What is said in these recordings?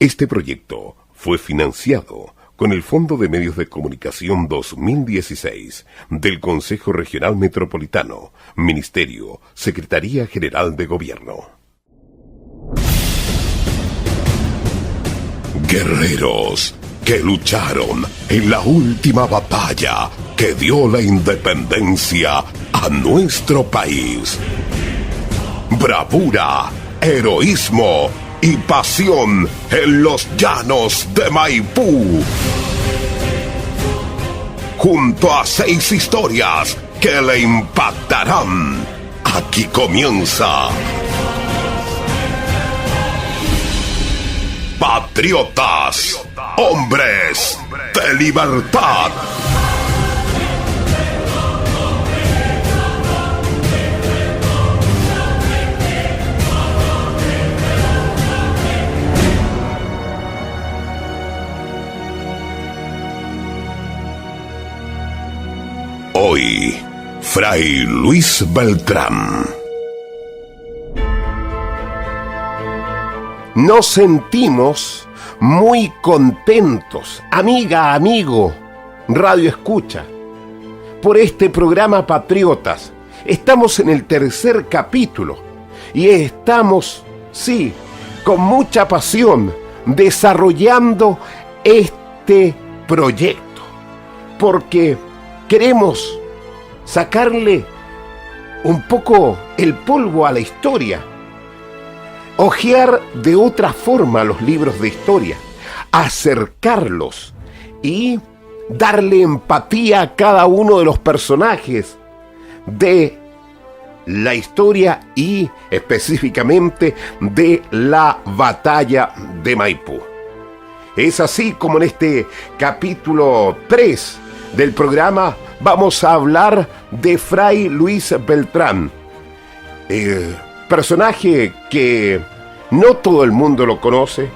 Este proyecto fue financiado con el Fondo de Medios de Comunicación 2016 del Consejo Regional Metropolitano, Ministerio, Secretaría General de Gobierno. Guerreros que lucharon en la última batalla que dio la independencia a nuestro país. Bravura, heroísmo y pasión en los llanos de Maipú. Junto a 6 historias que le impactarán. Aquí comienza Patriotas, hombres de libertad. Hoy, Fray Luis Beltrán. Nos sentimos muy contentos, amiga, amigo, Radio Escucha, por este programa Patriotas. Estamos en el 3er capítulo y estamos, sí, con mucha pasión desarrollando este proyecto, porque queremos sacarle un poco el polvo a la historia, hojear de otra forma los libros de historia, acercarlos y darle empatía a cada uno de los personajes de la historia y específicamente de la batalla de Maipú. Es así como en este capítulo 3 del programa vamos a hablar de Fray Luis Beltrán, personaje que no todo el mundo lo conoce.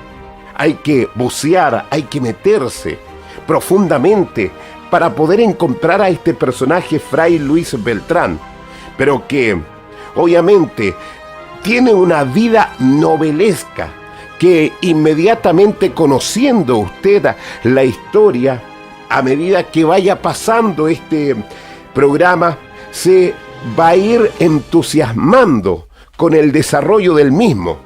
Hay que bucear, hay que meterse profundamente para poder encontrar a este personaje, Fray Luis Beltrán, pero que obviamente tiene una vida novelesca que inmediatamente conociendo usted la historia, a medida que vaya pasando este programa, se va a ir entusiasmando con el desarrollo del mismo,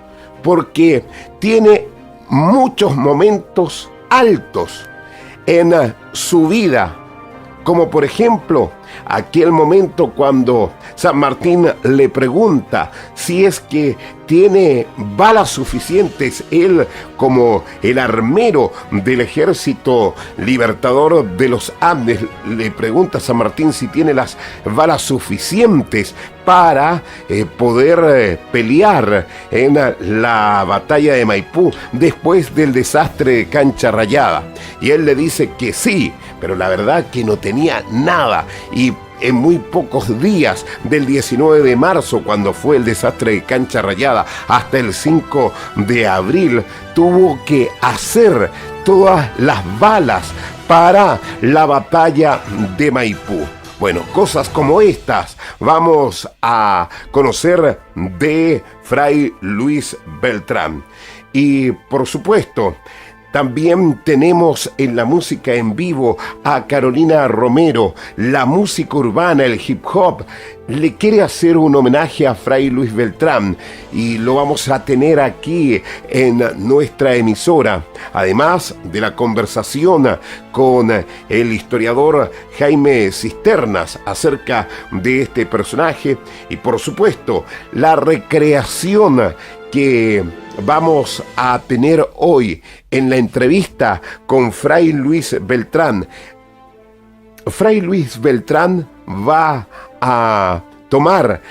porque tiene muchos momentos altos en su vida, como por ejemplo aquel momento cuando San Martín le pregunta si es que tiene balas suficientes. Él, como el armero del ejército libertador de los Andes, le pregunta a San Martín si tiene las balas suficientes para poder pelear en la batalla de Maipú después del desastre de Cancha Rayada. Y él le dice que sí, pero la verdad que no tenía nada. Y en muy pocos días, del 19 de marzo, cuando fue el desastre de Cancha Rayada, hasta el 5 de abril, tuvo que hacer todas las balas para la batalla de Maipú. Bueno, cosas como estas vamos a conocer de Fray Luis Beltrán. Y por supuesto, también tenemos en la música en vivo a Carolina Romero. La música urbana, el hip hop, le quiere hacer un homenaje a Fray Luis Beltrán y lo vamos a tener aquí en nuestra emisora. Además de la conversación con el historiador Jaime Cisternas acerca de este personaje y por supuesto la recreación que vamos a tener hoy en la entrevista con Fray Luis Beltrán. Fray Luis Beltrán va a tomar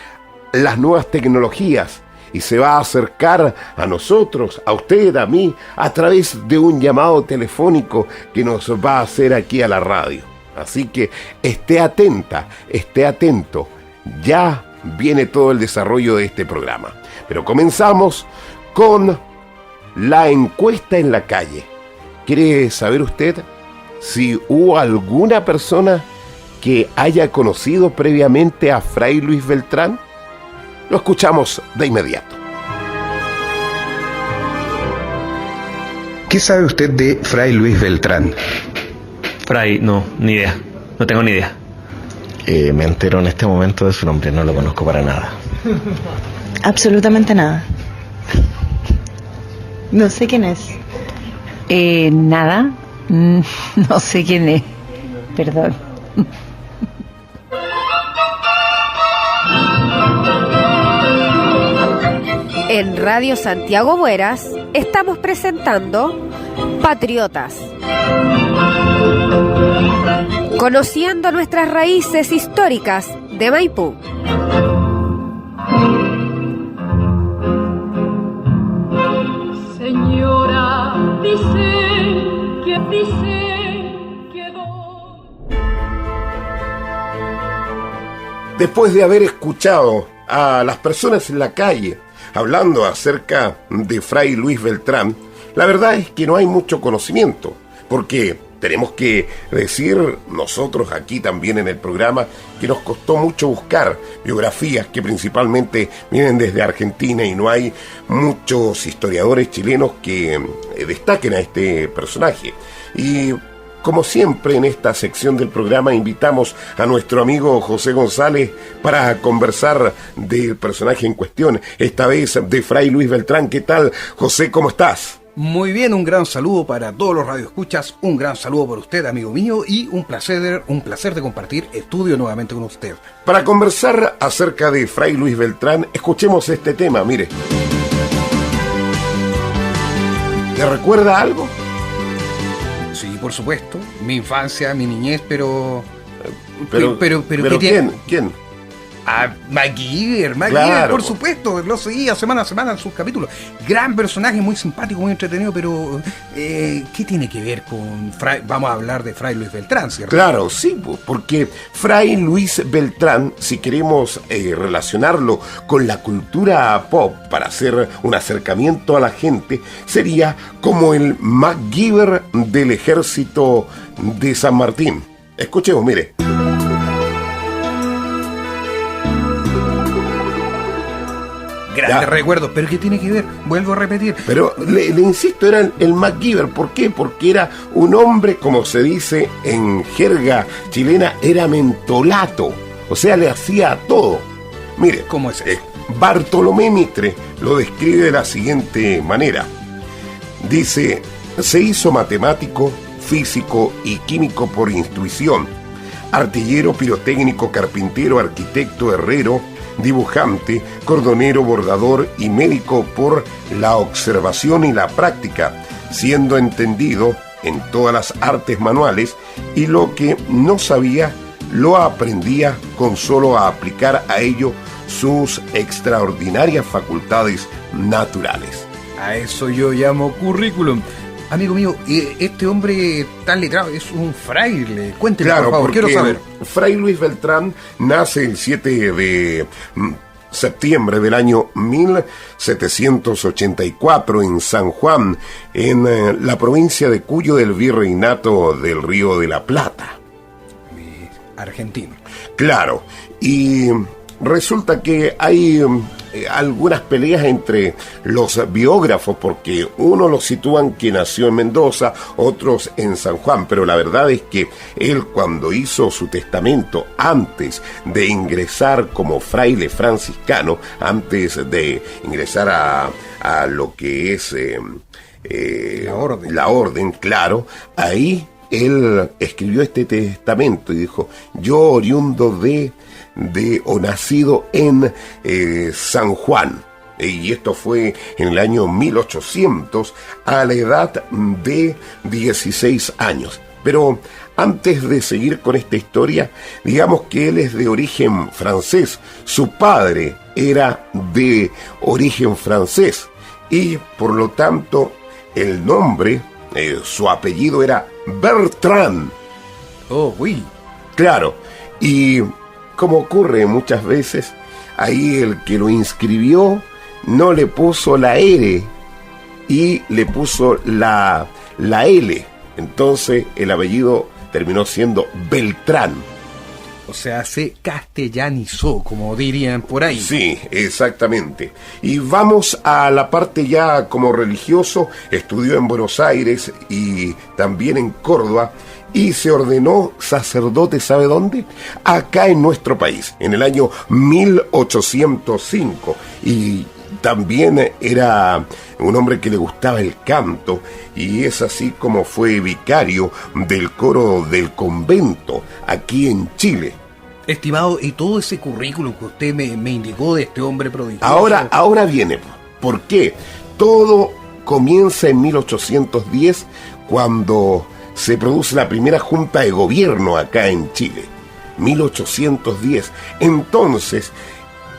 las nuevas tecnologías y se va a acercar a nosotros, a usted, a mí, a través de un llamado telefónico que nos va a hacer aquí a la radio. Así que esté atenta, esté atento. Ya viene todo el desarrollo de este programa. Pero comenzamos con la encuesta en la calle. ¿Quiere saber usted si hubo alguna persona que haya conocido previamente a Fray Luis Beltrán? Lo escuchamos de inmediato. ¿Qué sabe usted de Fray Luis Beltrán? Fray, no, ni idea. No tengo ni idea. Me entero en este momento de su nombre, no lo conozco para nada. Absolutamente nada. No sé quién es. Nada. No sé quién es. Perdón. En Radio Santiago Bueras estamos presentando Patriotas. Conociendo nuestras raíces históricas de Maipú. Señora, dice que Después de haber escuchado a las personas en la calle hablando acerca de Fray Luis Beltrán, la verdad es que no hay mucho conocimiento, porque tenemos que decir nosotros aquí también en el programa que nos costó mucho buscar biografías que principalmente vienen desde Argentina y no hay muchos historiadores chilenos que destaquen a este personaje. Y como siempre en esta sección del programa invitamos a nuestro amigo José González para conversar del personaje en cuestión, esta vez de Fray Luis Beltrán. ¿Qué tal, José? ¿Cómo estás? Muy bien, un gran saludo para todos los radioescuchas, un gran saludo por usted, amigo mío, y un placer de compartir estudio nuevamente con usted. Para conversar acerca de Fray Luis Beltrán, escuchemos este tema, mire. ¿Te recuerda algo? Sí, por supuesto, mi infancia, mi niñez, pero ¿quién? Ah, MacGyver, Claro. Por supuesto, lo seguía semana a semana en sus capítulos. Gran personaje, muy simpático, muy entretenido, pero ¿qué tiene que ver con Fray? Vamos a hablar de Fray Luis Beltrán, ¿cierto? Claro, sí, porque Fray Luis Beltrán, si queremos relacionarlo con la cultura pop para hacer un acercamiento a la gente, sería como el MacGyver del ejército de San Martín. Escuchemos, mire. Grandes recuerdos, pero ¿qué tiene que ver? Vuelvo a repetir. Pero le insisto, era el MacGyver. ¿Por qué? Porque era un hombre, como se dice en jerga chilena, era mentolato. O sea, le hacía todo. Mire, ¿cómo es eso? Bartolomé Mitre lo describe de la siguiente manera. Dice, se hizo matemático, físico y químico por intuición, artillero, pirotécnico, carpintero, arquitecto, herrero, dibujante, cordonero, bordador y médico por la observación y la práctica, siendo entendido en todas las artes manuales, y lo que no sabía lo aprendía con solo aplicar a ello sus extraordinarias facultades naturales. A eso yo llamo currículum. Amigo mío, este hombre tan letrado es un fraile. Cuénteme, Claro, por favor, quiero saber. Fray Luis Beltrán nace el 7 de septiembre del año 1784 en San Juan, en la provincia de Cuyo del Virreinato del Río de la Plata. Argentino. Claro, y resulta que hay algunas peleas entre los biógrafos, porque unos lo sitúan que nació en Mendoza, otros en San Juan, pero la verdad es que él, cuando hizo su testamento, antes de ingresar como fraile franciscano, antes de ingresar a lo que es la orden, claro, ahí él escribió este testamento y dijo: yo, oriundo o nacido en San Juan, y esto fue en el año 1800, a la edad de 16 años. Pero antes de seguir con esta historia, digamos que él es de origen francés, su padre era de origen francés, y por lo tanto el nombre, su apellido era Bertrand. Oh, uy. Claro, y como ocurre muchas veces, ahí el que lo inscribió no le puso la R y le puso la L. Entonces el apellido terminó siendo Beltrán. O sea, se castellanizó, como dirían por ahí. Sí, exactamente. Y vamos a la parte ya como religioso. Estudió en Buenos Aires y también en Córdoba. Y se ordenó sacerdote, ¿sabe dónde? Acá en nuestro país, en el año 1805. Y también era un hombre que le gustaba el canto, y es así como fue vicario del coro del convento aquí en Chile. Estimado, y todo ese currículum que usted me indicó de este hombre prodigioso... Ahora viene. ¿Por qué? Todo comienza en 1810, cuando se produce la primera junta de gobierno acá en Chile. 1810. Entonces,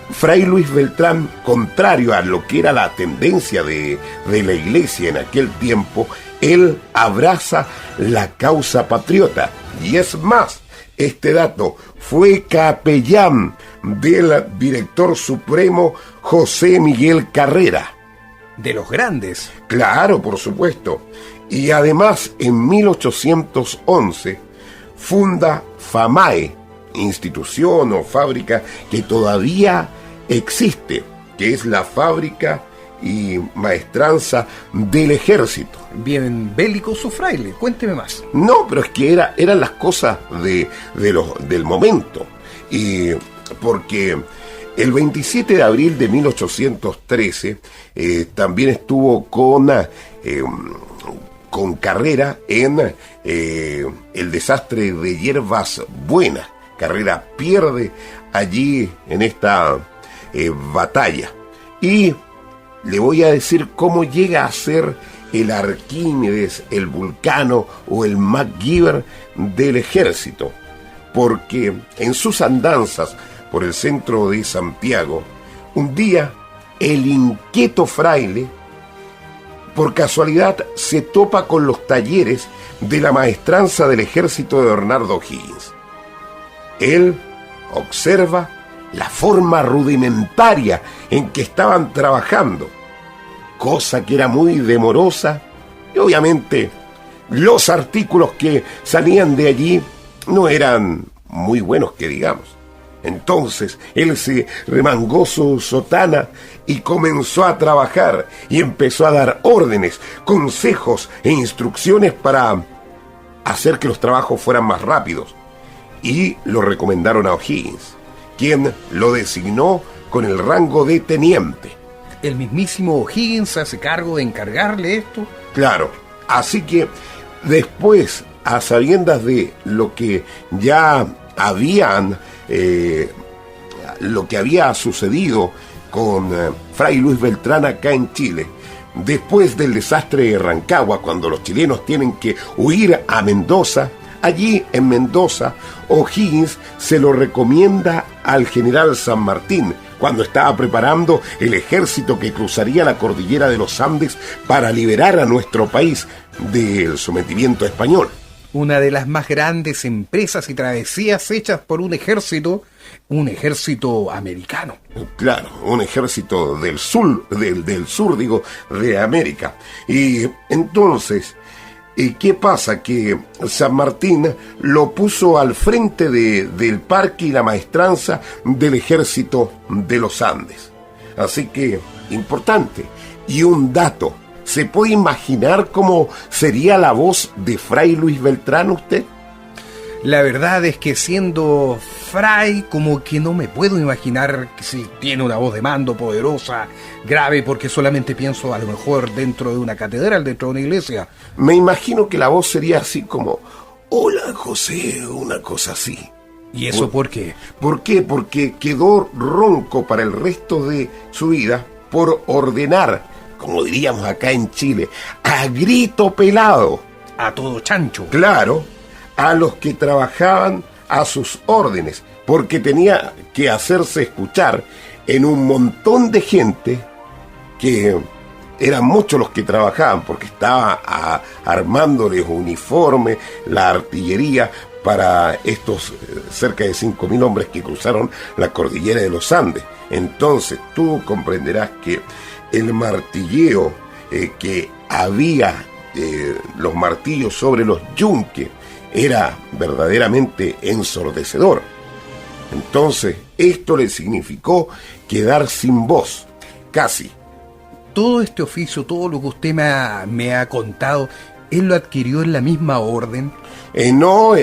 Fray Luis Beltrán, contrario a lo que era la tendencia de la iglesia en aquel tiempo, él abraza la causa patriota. Y es más, este dato, fue capellán del director supremo José Miguel Carrera. De los grandes. Claro, por supuesto. Y además, en 1811, funda FAMAE, institución o fábrica que todavía existe, que es la Fábrica y Maestranza del Ejército. Bien bélico su fraile, cuénteme más. No, pero es que eran las cosas del momento. Y porque el 27 de abril de 1813 también estuvo con Carrera en el desastre de Hierbas Buenas. Carrera pierde allí en esta batalla. Y le voy a decir cómo llega a ser el Arquímedes, el Vulcano o el MacGyver del ejército. Porque en sus andanzas por el centro de Santiago, un día el inquieto fraile, por casualidad, se topa con los talleres de la maestranza del ejército de Bernardo O'Higgins. Él observa la forma rudimentaria en que estaban trabajando, cosa que era muy demorosa, y obviamente los artículos que salían de allí no eran muy buenos que digamos. Entonces él se remangó su sotana y comenzó a trabajar y empezó a dar órdenes, consejos e instrucciones para hacer que los trabajos fueran más rápidos. Y lo recomendaron a O'Higgins, quien lo designó con el rango de teniente. ¿El mismísimo O'Higgins se hace cargo de encargarle esto? Claro, así que después, a sabiendas de lo que ya lo que había sucedido con Fray Luis Beltrán acá en Chile, después del desastre de Rancagua, cuando los chilenos tienen que huir a Mendoza, allí en Mendoza, O'Higgins se lo recomienda al general San Martín, cuando estaba preparando el ejército que cruzaría la cordillera de los Andes para liberar a nuestro país del sometimiento español. Una de las más grandes empresas y travesías hechas por un ejército americano. Claro, un ejército del sur, de América. Y entonces, ¿qué pasa? Que San Martín lo puso al frente del parque y la maestranza del ejército de los Andes. Así que, importante. Y un dato. ¿Se puede imaginar cómo sería la voz de Fray Luis Beltrán usted? La verdad es que siendo Fray, como que no me puedo imaginar que si tiene una voz de mando poderosa, grave, porque solamente pienso a lo mejor dentro de una catedral, dentro de una iglesia. Me imagino que la voz sería así como: hola José, una cosa así. ¿Y eso por qué? ¿Por qué? Porque quedó ronco para el resto de su vida por ordenar, como diríamos acá en Chile, a grito pelado. A todo chancho. Claro, a los que trabajaban a sus órdenes, porque tenía que hacerse escuchar en un montón de gente, que eran muchos los que trabajaban, porque estaba armándoles uniforme, la artillería, para estos cerca de 5.000 hombres que cruzaron la cordillera de los Andes. Entonces tú comprenderás que el martilleo que había, los martillos sobre los yunques, era verdaderamente ensordecedor. Entonces, esto le significó quedar sin voz, casi. Todo este oficio, todo lo que usted me ha contado, ¿él lo adquirió en la misma orden? No,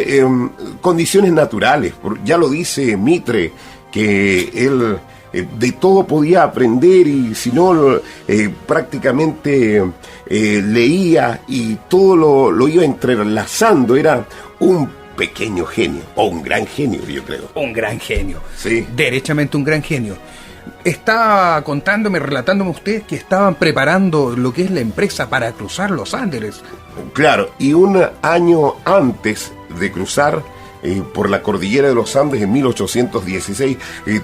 condiciones naturales. Ya lo dice Mitre, que él de todo podía aprender y si no, prácticamente leía y todo lo iba entrelazando. Era un pequeño genio, o un gran genio, yo creo. Un gran genio. Sí. Derechamente un gran genio. Estaba relatándome usted que estaban preparando lo que es la empresa para cruzar los Andes. Claro, y un año antes de cruzar por la cordillera de los Andes en 1816,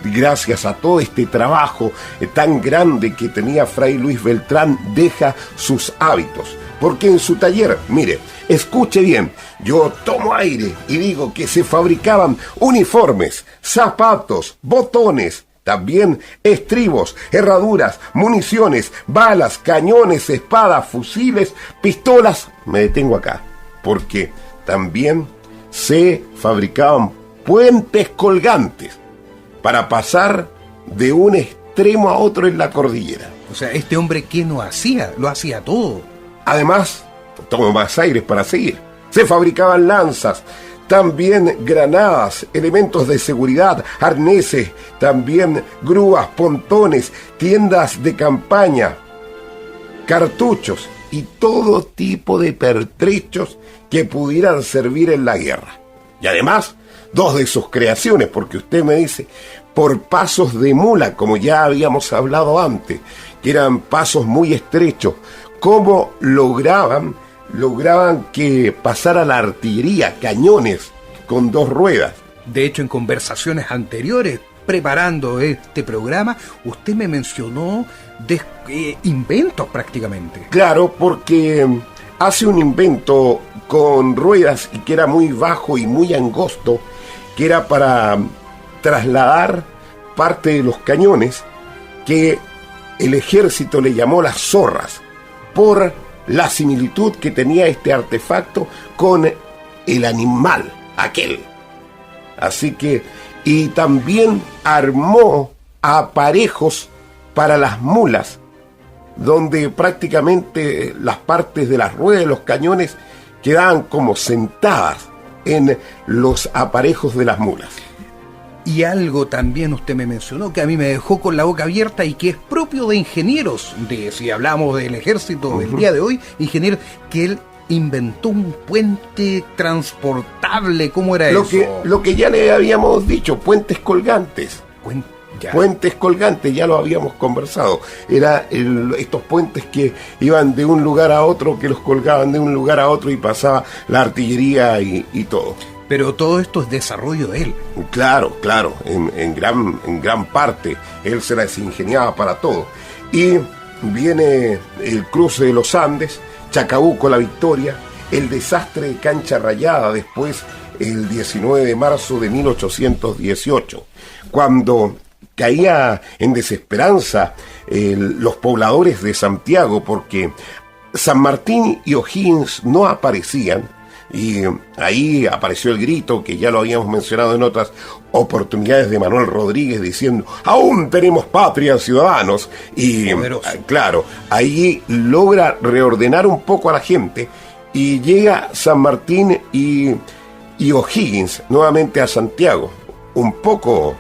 gracias a todo este trabajo tan grande que tenía Fray Luis Beltrán, deja sus hábitos. Porque en su taller, mire, escuche bien, yo tomo aire y digo que se fabricaban uniformes, zapatos, botones, también estribos, herraduras, municiones, balas, cañones, espadas, fusiles, pistolas. Me detengo acá, porque también se fabricaban puentes colgantes para pasar de un extremo a otro en la cordillera. O sea, este hombre, ¿qué no hacía? Lo hacía todo. Además, tomo más aires para seguir. Se fabricaban lanzas, también granadas, elementos de seguridad, arneses, también grúas, pontones, tiendas de campaña, cartuchos y todo tipo de pertrechos que pudieran servir en la guerra. Y además, dos de sus creaciones, porque usted me dice, por pasos de mula, como ya habíamos hablado antes, que eran pasos muy estrechos. ¿Cómo lograban que pasara la artillería, cañones con dos ruedas? De hecho, en conversaciones anteriores, preparando este programa, usted me mencionó de inventos prácticamente. Claro, porque hace un invento con ruedas y que era muy bajo y muy angosto, que era para trasladar parte de los cañones, que el ejército le llamó las zorras, por la similitud que tenía este artefacto con el animal, aquel. Así que, y también armó aparejos para las mulas, donde prácticamente las partes de las ruedas de los cañones quedaban como sentadas en los aparejos de las mulas. Y algo también usted me mencionó que a mí me dejó con la boca abierta y que es propio de ingenieros, si hablamos del ejército del día de hoy, ingenieros, que él inventó un puente transportable. ¿Cómo era eso? Lo que ya le habíamos dicho, puentes colgantes. Puentes colgantes, ya lo habíamos conversado. Era estos puentes que iban de un lugar a otro, que los colgaban de un lugar a otro y pasaba la artillería y todo. Pero todo esto es desarrollo de él. Claro, en gran parte. Él se las ingeniaba para todo. Y viene el cruce de los Andes, Chacabuco, La Victoria, el desastre de Cancha Rayada después, el 19 de marzo de 1818, cuando caía en desesperanza los pobladores de Santiago porque San Martín y O'Higgins no aparecían. Y ahí apareció el grito, que ya lo habíamos mencionado en otras oportunidades, de Manuel Rodríguez diciendo: aún tenemos patria, ciudadanos. Y claro, ahí logra reordenar un poco a la gente y llega San Martín y O'Higgins nuevamente a Santiago, un poco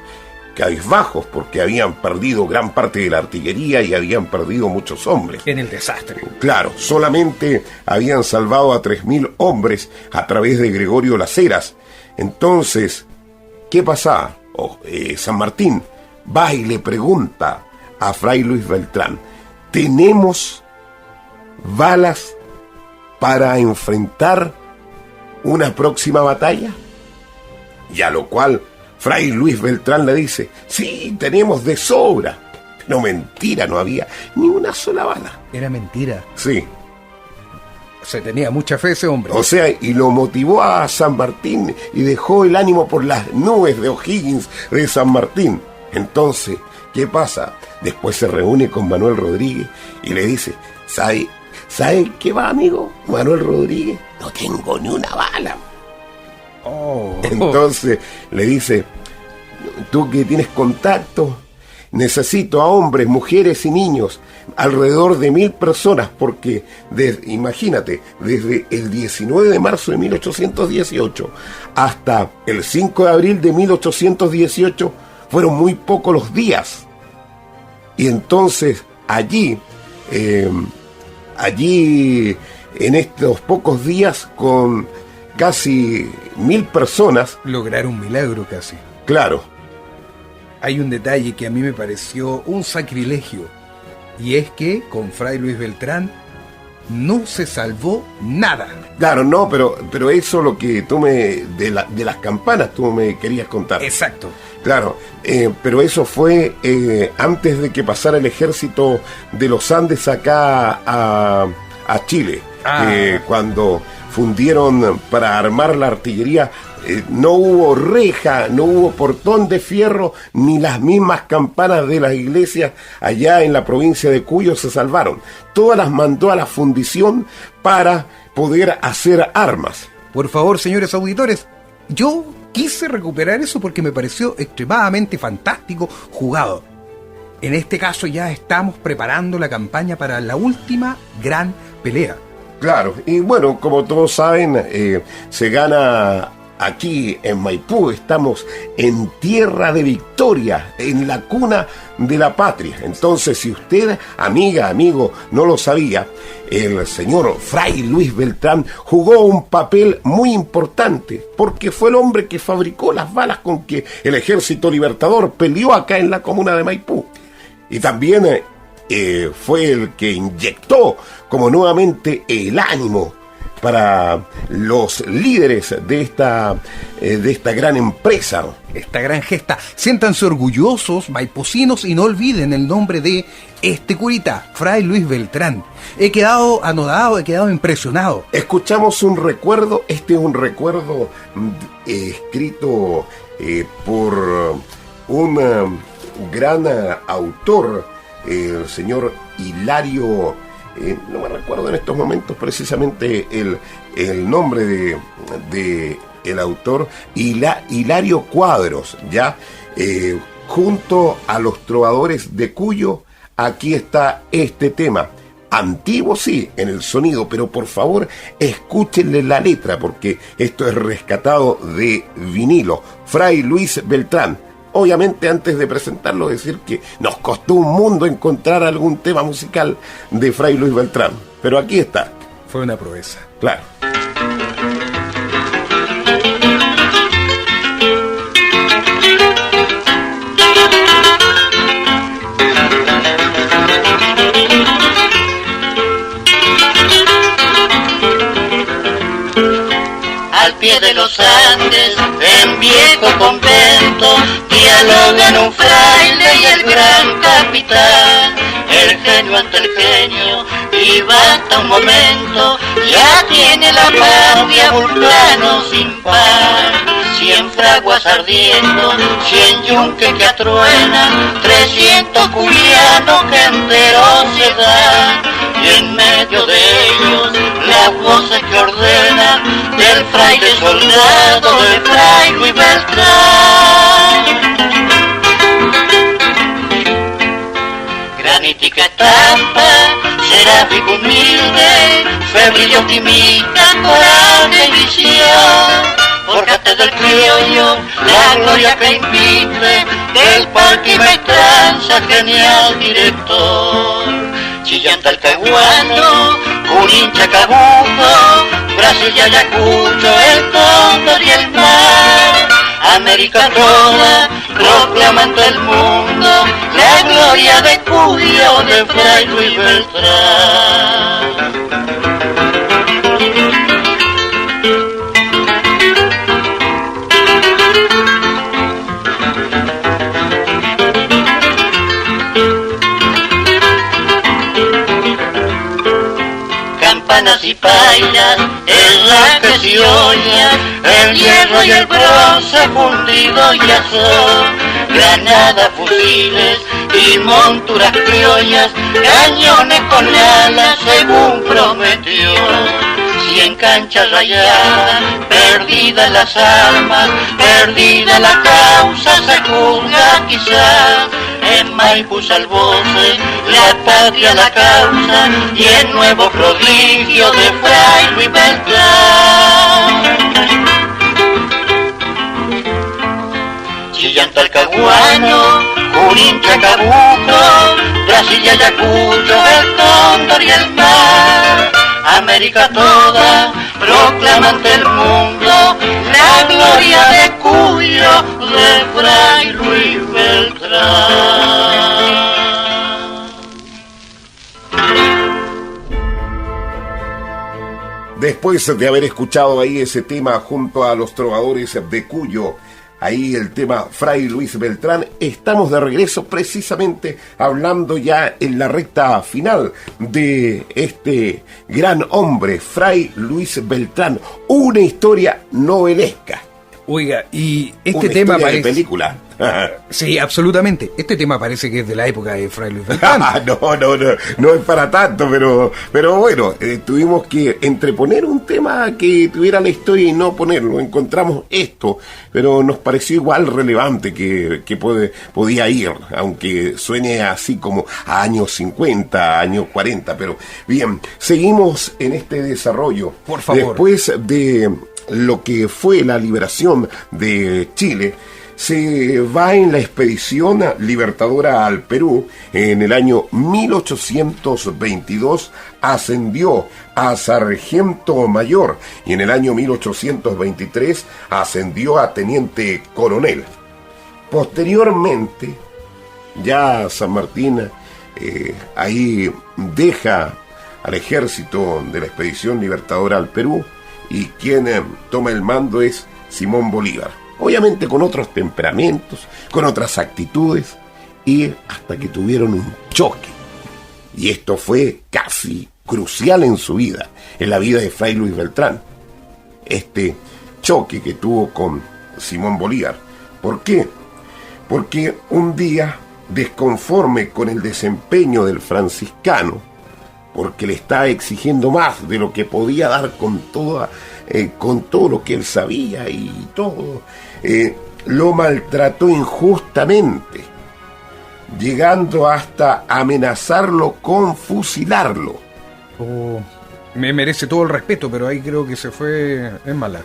cabizbajos porque habían perdido gran parte de la artillería y habían perdido muchos hombres. En el desastre. Claro, solamente habían salvado a 3.000 hombres a través de Gregorio Las Heras. Entonces, ¿qué pasaba? San Martín va y le pregunta a Fray Luis Beltrán: ¿tenemos balas para enfrentar una próxima batalla? Y a lo cual Fray Luis Beltrán le dice: sí, tenemos de sobra. Pero mentira, no había ni una sola bala. Era mentira. Sí. Se tenía mucha fe ese hombre. O sea, y lo motivó a San Martín y dejó el ánimo por las nubes de O'Higgins de San Martín. Entonces, ¿qué pasa? Después se reúne con Manuel Rodríguez y le dice: ¿Sabe qué va, amigo? Manuel Rodríguez, no tengo ni una bala. Entonces le dice: tú que tienes contacto, necesito a hombres, mujeres y niños, alrededor de 1000 personas, porque imagínate, desde el 19 de marzo de 1818 hasta el 5 de abril de 1818 fueron muy pocos los días. Y entonces allí en estos pocos días, con casi 1000 personas, lograr un milagro casi. Claro. Hay un detalle que a mí me pareció un sacrilegio, y es que con Fray Luis Beltrán no se salvó nada. Claro, no, pero eso lo que tú de las campanas tú me querías contar. Exacto. Claro, pero eso fue antes de que pasara el ejército de los Andes acá a Chile. Cuando fundieron para armar la artillería, no hubo reja, no hubo portón de fierro, ni las mismas campanas de las iglesias allá en la provincia de Cuyo se salvaron. Todas las mandó a la fundición para poder hacer armas. Por favor, señores auditores, yo quise recuperar eso porque me pareció extremadamente fantástico, jugado. En este caso ya estamos preparando la campaña para la última gran pelea. Claro, y bueno, como todos saben, se gana aquí en Maipú. Estamos en tierra de victoria, en la cuna de la patria. Entonces, si usted, amiga, amigo, no lo sabía, el señor Fray Luis Beltrán jugó un papel muy importante, porque fue el hombre que fabricó las balas con que el Ejército Libertador peleó acá en la comuna de Maipú. Y también fue el que inyectó como nuevamente el ánimo para los líderes de esta gran empresa. Esta gran gesta. Siéntanse orgullosos, maipucinos, y no olviden el nombre de este curita, Fray Luis Beltrán. He quedado anodado, he quedado impresionado. Escuchamos un recuerdo, este es un recuerdo escrito por un gran autor, el señor Hilario, no me recuerdo en estos momentos precisamente el nombre de el autor, Hilario Cuadros, ya, junto a los trovadores de Cuyo. Aquí está este tema, antiguo sí, en el sonido, pero por favor escúchenle la letra, porque esto es rescatado de vinilo. Fray Luis Beltrán. Obviamente, antes de presentarlo, decir que nos costó un mundo encontrar algún tema musical de Fray Luis Beltrán, pero aquí está. Fue una proeza. Claro. Al pie de los Andes, en viejo convento, dialogan un fraile y el gran capitán. El genio ante el genio, y basta un momento, ya tiene la patria vulcano sin par. 100 fraguas ardiendo, 100 yunques que atruenan, 300 culianos que enteros se dan. Y en medio de ellos, las voces que ordenan del fraile soldado de Fray Luis Beltrán. Granítica estampa, seráfico humilde, febril y optimista, coraje y visión. Fórjate del criollo, la gloria que impide, del parque y maestranza, genial director. Chillanta el caguano, Junín Chacabuco, Brasil y Ayacucho, el cóndor y el mar. América toda, proclamando el mundo, la gloria de Cuyo, de Fray Luis Beltrán. Campanas y pailas, herrajes y ollas, el hierro y el bronce fundido y azul, granadas, fusiles y monturas criollas, cañones con alas según prometió. y en cancha rayada, perdidas las armas, perdida la causa, se juzga quizás. En Maipú salvóse la patria, la causa y el nuevo prodigio de Fray Luis Beltrán. Chillán, Talcahuano, Junín, Chacabuco, Brasil y Ayacucho, el Cóndor y el mar. América toda proclama ante el mundo la gloria de Cuyo, de Fray Luis Beltrán. Después de haber escuchado ahí ese tema junto a los trovadores de Cuyo, ahí el tema Fray Luis Beltrán, estamos de regreso precisamente hablando ya en la recta final de este gran hombre, Fray Luis Beltrán, una historia novelesca. Oiga, y este una tema parece... parece... de película. Sí, absolutamente. Este tema parece que es de la época de Fray Luis Beltrán. No es para tanto, pero bueno, tuvimos que entreponer un tema que tuviera la historia y no ponerlo. Encontramos esto, pero nos pareció igual relevante que podía ir, aunque suene así como a años 50, años 40. Pero bien, seguimos en este desarrollo. Por favor. Después de lo que fue la liberación de Chile, se va en la expedición libertadora al Perú. En el año 1822 ascendió a sargento mayor y en el año 1823 ascendió a teniente coronel. Posteriormente, ya San Martín ahí deja al ejército de la expedición libertadora al Perú, y quien toma el mando es Simón Bolívar. Obviamente con otros temperamentos, con otras actitudes, y hasta que tuvieron un choque. Y esto fue casi crucial en su vida, en la vida de Fray Luis Beltrán. Este choque que tuvo con Simón Bolívar. ¿Por qué? Porque un día, desconforme con el desempeño del franciscano, porque le estaba exigiendo más de lo que podía dar con todo lo que él sabía y todo, lo maltrató injustamente, llegando hasta amenazarlo con fusilarlo. Me merece todo el respeto, pero ahí creo que se fue en mala.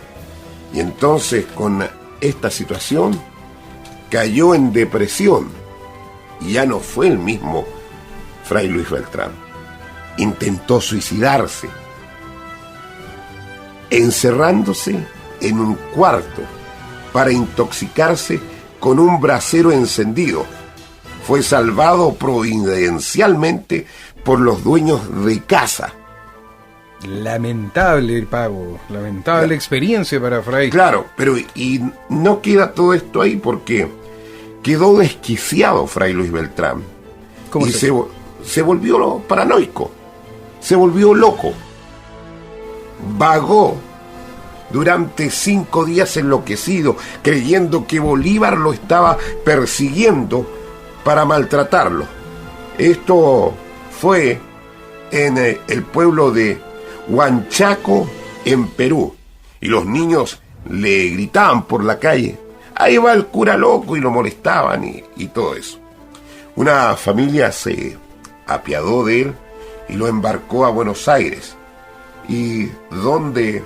Y entonces, con esta situación, cayó en depresión y ya no fue el mismo Fray Luis Beltrán. Intentó suicidarse, encerrándose en un cuarto para intoxicarse con un brasero encendido. Fue salvado providencialmente por los dueños de casa. Lamentable pago, lamentable experiencia para Fray. Claro, pero y no queda todo esto ahí, porque quedó desquiciado Fray Luis Beltrán. ¿Cómo y se volvió paranoico, se volvió loco. Vagó durante 5 días enloquecido, creyendo que Bolívar lo estaba persiguiendo para maltratarlo. Esto fue en el pueblo de Huanchaco, en Perú, y los niños le gritaban por la calle: ahí va el cura loco, y lo molestaban y todo eso. Una familia se apiadó de él y lo embarcó a Buenos Aires, y donde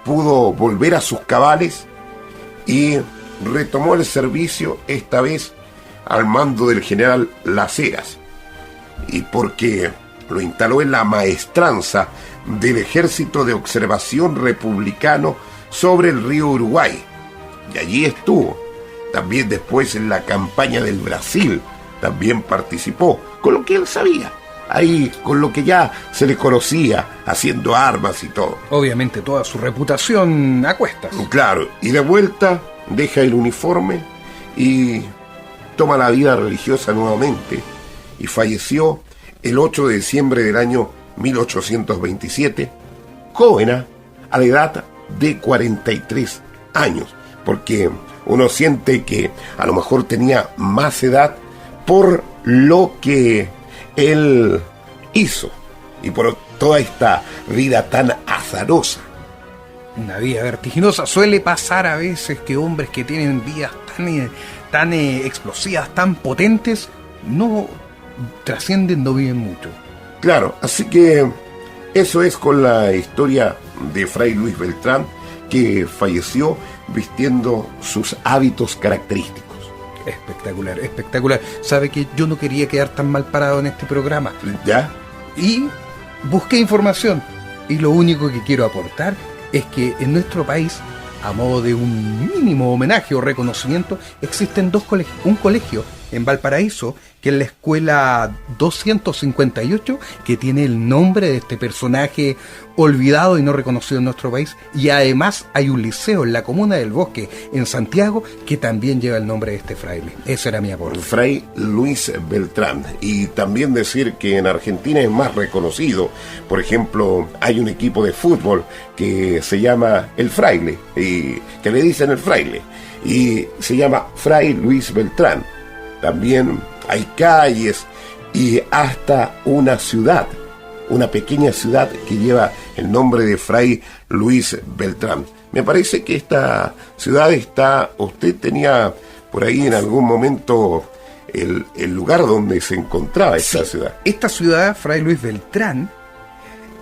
pudo volver a sus cabales y retomó el servicio, esta vez al mando del general Las Heras, y porque lo instaló en la maestranza del Ejército de Observación Republicano sobre el río Uruguay, y allí estuvo. También después en la campaña del Brasil también participó, con lo que él sabía, ahí con lo que ya se le conocía, haciendo armas y todo. Obviamente toda su reputación a cuestas. Claro, y de vuelta deja el uniforme y toma la vida religiosa nuevamente, y falleció el 8 de diciembre del año 1827, joven, a la edad de 43 años, porque uno siente que a lo mejor tenía más edad por lo que él hizo y por toda esta vida tan azarosa. Una vida vertiginosa. Suele pasar a veces que hombres que tienen vidas tan explosivas, tan potentes, no trascienden, no viven mucho. Claro, así que eso es con la historia de Fray Luis Beltrán, que falleció vistiendo sus hábitos característicos. Espectacular, espectacular. Sabe que yo no quería quedar tan mal parado en este programa. ¿Ya? Y busqué información. Y lo único que quiero aportar es que en nuestro país, a modo de un mínimo homenaje o reconocimiento, existen dos colegios. Un colegio en Valparaíso, que es la escuela 258, que tiene el nombre de este personaje olvidado y no reconocido en nuestro país, y además hay un liceo en la comuna del Bosque, en Santiago, que también lleva el nombre de este fraile. Ese era mi aporte. Fray Luis Beltrán. Y también decir que en Argentina es más reconocido. Por ejemplo, hay un equipo de fútbol que se llama El Fraile, y que le dicen El Fraile, y se llama Fray Luis Beltrán. También hay calles y hasta una ciudad, una pequeña ciudad que lleva el nombre de Fray Luis Beltrán. Me parece que esta ciudad está... Usted tenía por ahí en algún momento el lugar donde se encontraba esta ciudad. Esta ciudad, Fray Luis Beltrán,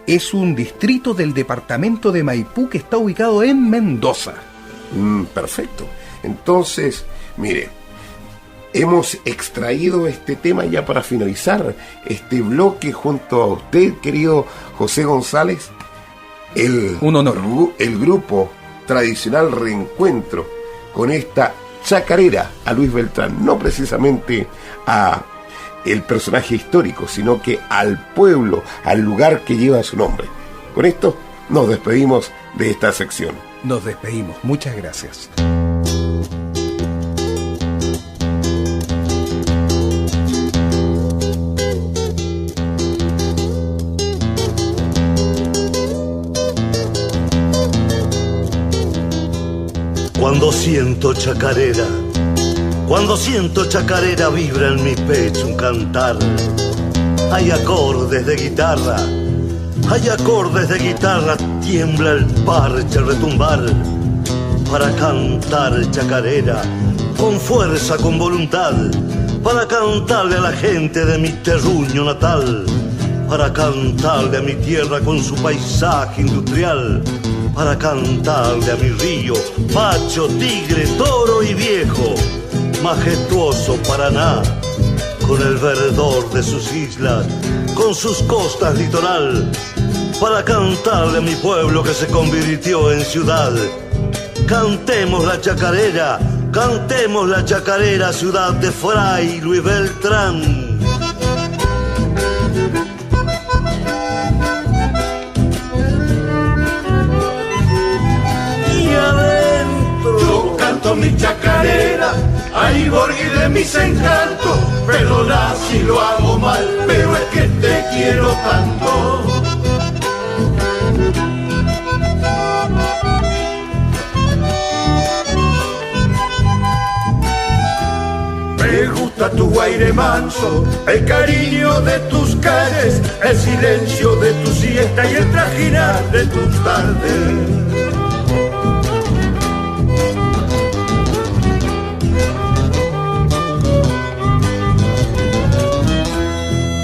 es un distrito del departamento de Maipú que está ubicado en Mendoza. Perfecto. Entonces, mire, hemos extraído este tema ya para finalizar este bloque junto a usted, querido José González. Un honor. El grupo tradicional Reencuentro con esta chacarera a Luis Beltrán, no precisamente a el personaje histórico, sino que al pueblo, al lugar que lleva su nombre. Con esto nos despedimos de esta sección. Nos despedimos. Muchas gracias. Cuando siento chacarera vibra en mi pecho un cantar. Hay acordes de guitarra, tiembla el parche al retumbar. Para cantar chacarera, con fuerza, con voluntad, para cantarle a la gente de mi terruño natal, para cantarle a mi tierra con su paisaje industrial, para cantarle a mi río, macho, tigre, toro y viejo, majestuoso Paraná, con el verdor de sus islas, con sus costas litoral, para cantarle a mi pueblo que se convirtió en ciudad. Cantemos la chacarera, ciudad de Fray Luis Beltrán. Mi chacarera, ay Borghi de mis encantos, perdona si lo hago mal, pero es que te quiero tanto. Me gusta tu guaire manso, el cariño de tus calles, el silencio de tu siesta y el trajinar de tus tardes.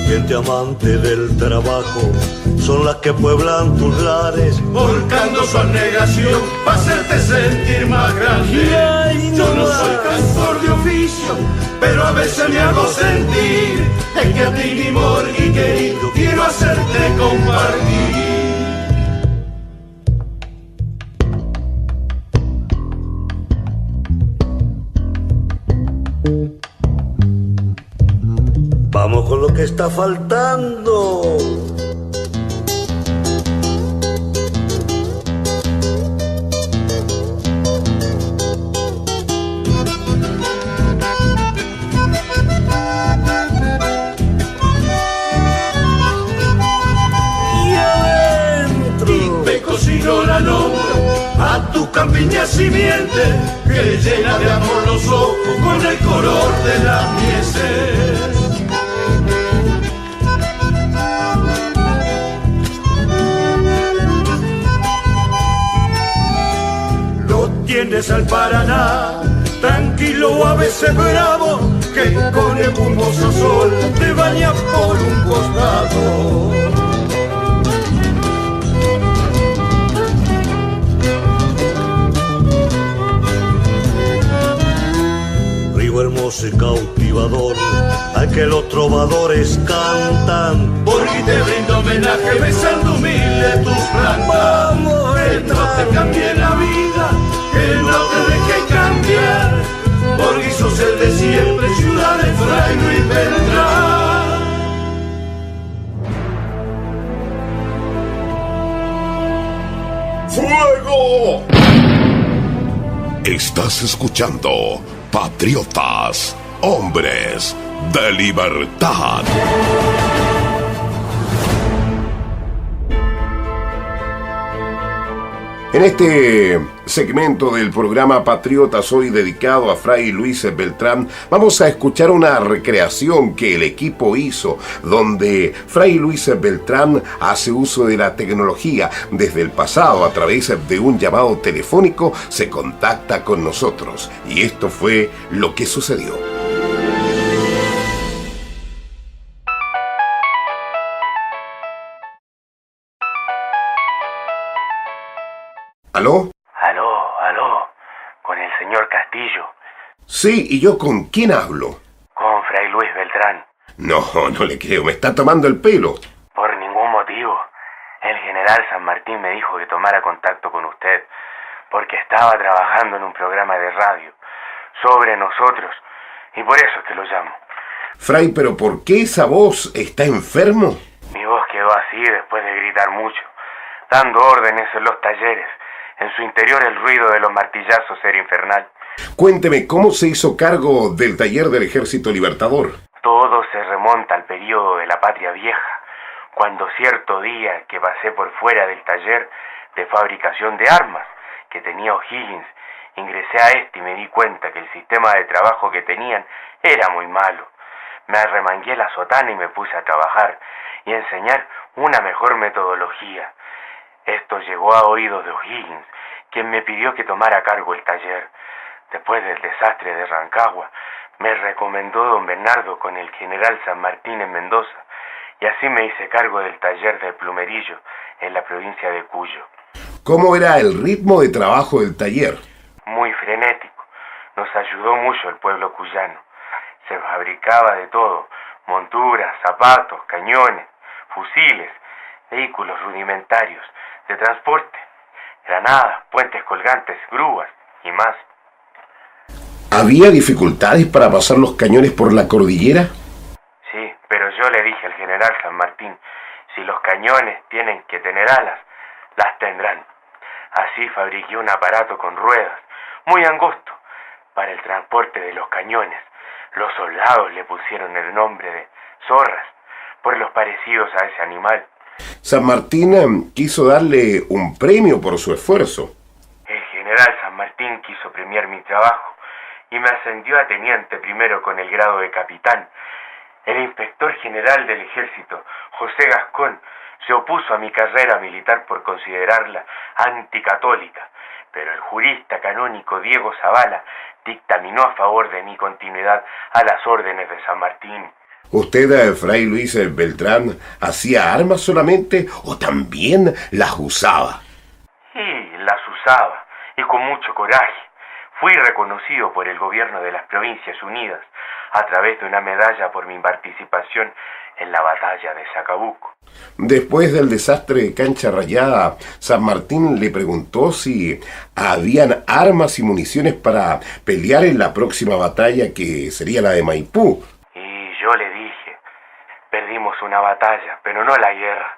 Gente amante del trabajo son las que pueblan tus lares, volcando su abnegación para hacerte sentir más grande. Yo no soy cantor de oficio, pero a veces me hago sentir. Es que a ti, mi amor y querido, quiero hacerte compartir. Vamos con lo que está faltando. Y adentro, y te cocino la nombra a tu campiña simiente, que llena de amor los ojos con el color de las mieses. tienes al Paraná, tranquilo a veces bravo, que con el humoso sol te baña por un costado. Hermoso y cautivador, a que los trovadores cantan. Porque te brindo homenaje besando humilde tus plantas. Que no te cambie la vida, que no te deje cambiar, porque sos el de siempre, ciudad de Fray Luis Beltrán. ¡Fuego! Estás escuchando Patriotas, hombres de libertad. En este segmento del programa Patriotas, hoy dedicado a Fray Luis Beltrán, vamos a escuchar una recreación que el equipo hizo, donde Fray Luis Beltrán hace uso de la tecnología. Desde el pasado, a través de un llamado telefónico, se contacta con nosotros. Y esto fue lo que sucedió. ¿Aló? Aló, con el señor Castillo. Sí, ¿y yo con quién hablo? Con Fray Luis Beltrán. No le creo, me está tomando el pelo. Por ningún motivo. El general San Martín me dijo que tomara contacto con usted, porque estaba trabajando en un programa de radio sobre nosotros, y por eso es que lo llamo. Fray, ¿pero por qué esa voz? ¿Está enfermo? Mi voz quedó así después de gritar mucho, dando órdenes en los talleres. En su interior el ruido de los martillazos era infernal. Cuénteme, ¿cómo se hizo cargo del taller del Ejército Libertador? Todo se remonta al periodo de la Patria Vieja, cuando cierto día que pasé por fuera del taller de fabricación de armas que tenía O'Higgins, ingresé a este y me di cuenta que el sistema de trabajo que tenían era muy malo. Me arremangué la sotana y me puse a trabajar y a enseñar una mejor metodología. Esto llegó a oídos de O'Higgins, quien me pidió que tomara a cargo el taller. Después del desastre de Rancagua, me recomendó don Bernardo con el general San Martín en Mendoza, y así me hice cargo del taller del Plumerillo, en la provincia de Cuyo. ¿Cómo era el ritmo de trabajo del taller? Muy frenético. Nos ayudó mucho el pueblo cuyano. Se fabricaba de todo: monturas, zapatos, cañones, fusiles, vehículos rudimentarios de transporte, granadas, puentes colgantes, grúas y más. ¿Había dificultades para pasar los cañones por la cordillera? Sí, pero yo le dije al general San Martín, si los cañones tienen que tener alas, las tendrán. Así fabriqué un aparato con ruedas, muy angosto, para el transporte de los cañones. Los soldados le pusieron el nombre de zorras, por los parecidos a ese animal. San Martín quiso darle un premio por su esfuerzo. El general San Martín quiso premiar mi trabajo y me ascendió a teniente primero con el grado de capitán. El inspector general del ejército, José Gascón, se opuso a mi carrera militar por considerarla anticatólica, pero el jurista canónico Diego Zavala dictaminó a favor de mi continuidad a las órdenes de San Martín. ¿Usted, Fray Luis Beltrán, hacía armas solamente o también las usaba? Sí, las usaba, y con mucho coraje. Fui reconocido por el gobierno de las Provincias Unidas a través de una medalla por mi participación en la batalla de Chacabuco. Después del desastre de Cancha Rayada, San Martín le preguntó si habían armas y municiones para pelear en la próxima batalla, que sería la de Maipú. Y yo le dije, perdimos una batalla, pero no la guerra.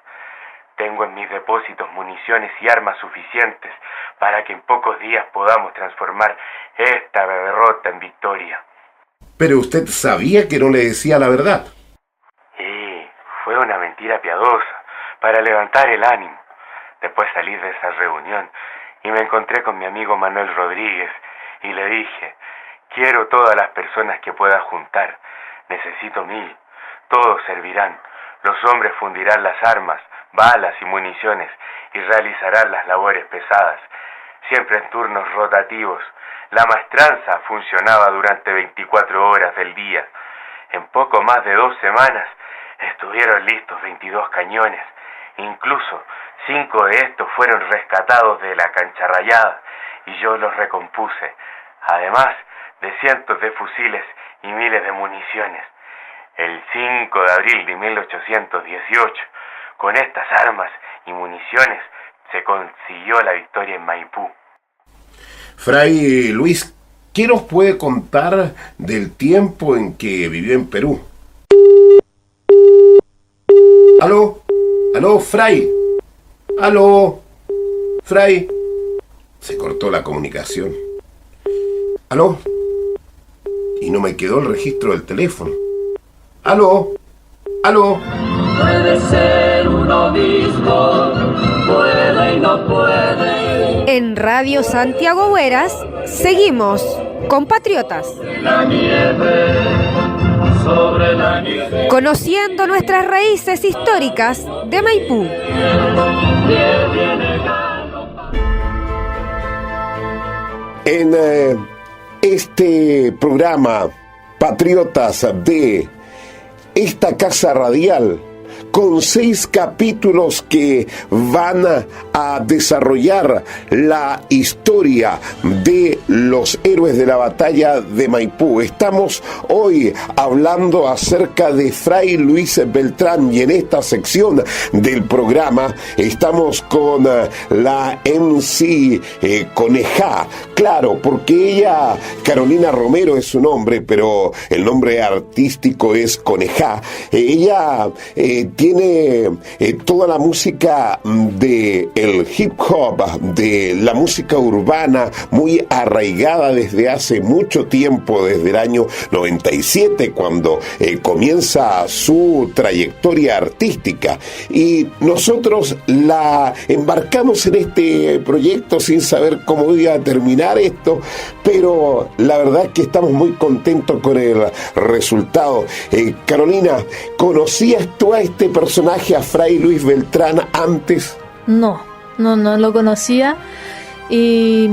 Tengo en mis depósitos municiones y armas suficientes para que en pocos días podamos transformar esta derrota en victoria. Pero usted sabía que no le decía la verdad. Y fue una mentira piadosa, para levantar el ánimo. Después salí de esa reunión y me encontré con mi amigo Manuel Rodríguez y le dije, quiero todas las personas que pueda juntar, necesito 1000, todos servirán, los hombres fundirán las armas, balas y municiones y realizarán las labores pesadas. siempre en turnos rotativos. La maestranza funcionaba durante 24 horas del día. En poco más de 2 semanas estuvieron listos 22 cañones. Incluso 5 de estos fueron rescatados de la cancha rayada y yo los recompuse, además de cientos de fusiles y miles de municiones. El 5 de abril de 1818, con estas armas y municiones, se consiguió la victoria en Maipú. Fray Luis, ¿qué nos puede contar del tiempo en que vivió en Perú? ¿Aló? ¿Aló, Fray? ¿Aló? Fray. Se cortó la comunicación. ¿Aló? Y no me quedó el registro del teléfono. ¿Aló? ¿Aló? Puede ser uno mismo, puede y no puede. En Radio Santiago Hueras seguimos con Patriotas. La nieve, sobre la nieve. Conociendo nuestras raíces históricas de Maipú. En este programa Patriotas de esta casa radial, con 6 capítulos que van a desarrollar la historia de los héroes de la batalla de Maipú. Estamos hoy hablando acerca de Fray Luis Beltrán y en esta sección del programa estamos con la MC Coneja. Claro, porque ella, Carolina Romero es su nombre, pero el nombre artístico es Coneja. Ella tiene toda la música del hip hop, de la música urbana, muy arraigada desde hace mucho tiempo, desde el año 97, cuando comienza su trayectoria artística. Y nosotros la embarcamos en este proyecto sin saber cómo iba a terminar esto, pero la verdad es que estamos muy contentos con el resultado. Carolina, ¿conocías tú a este personaje, a Fray Luis Beltrán, antes? No lo conocía y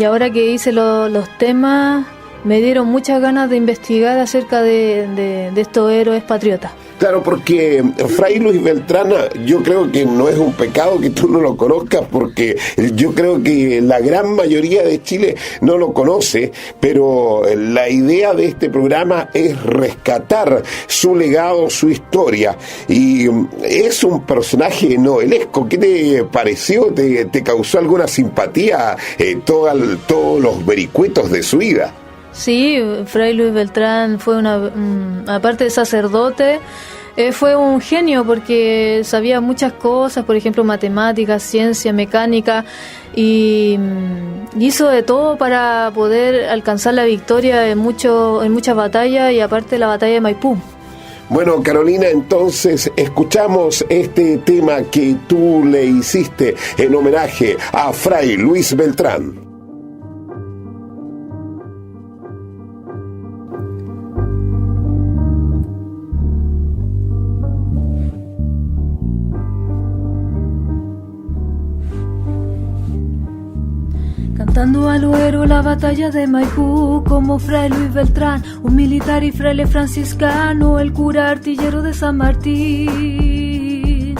ahora que hice los temas me dieron muchas ganas de investigar acerca de estos héroes patriotas. Claro, porque Fray Luis Beltrán, yo creo que no es un pecado que tú no lo conozcas, porque yo creo que la gran mayoría de Chile no lo conoce, pero la idea de este programa es rescatar su legado, su historia, y es un personaje novelesco. ¿Qué te pareció? ¿Te causó alguna simpatía todos los vericuetos de su vida? Sí, Fray Luis Beltrán fue aparte de sacerdote, fue un genio porque sabía muchas cosas, por ejemplo matemáticas, ciencia, mecánica, y hizo de todo para poder alcanzar la victoria en muchas batallas y aparte la batalla de Maipú. Bueno, Carolina, entonces escuchamos este tema que tú le hiciste en homenaje a Fray Luis Beltrán. Cantando al huero la batalla de Maipú, como Fray Luis Beltrán, un militar y fraile franciscano, el cura artillero de San Martín.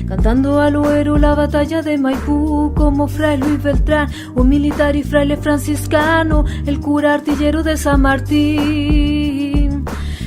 Cantando al huero la batalla de Maipú, como Fray Luis Beltrán, un militar y fraile franciscano, el cura artillero de San Martín.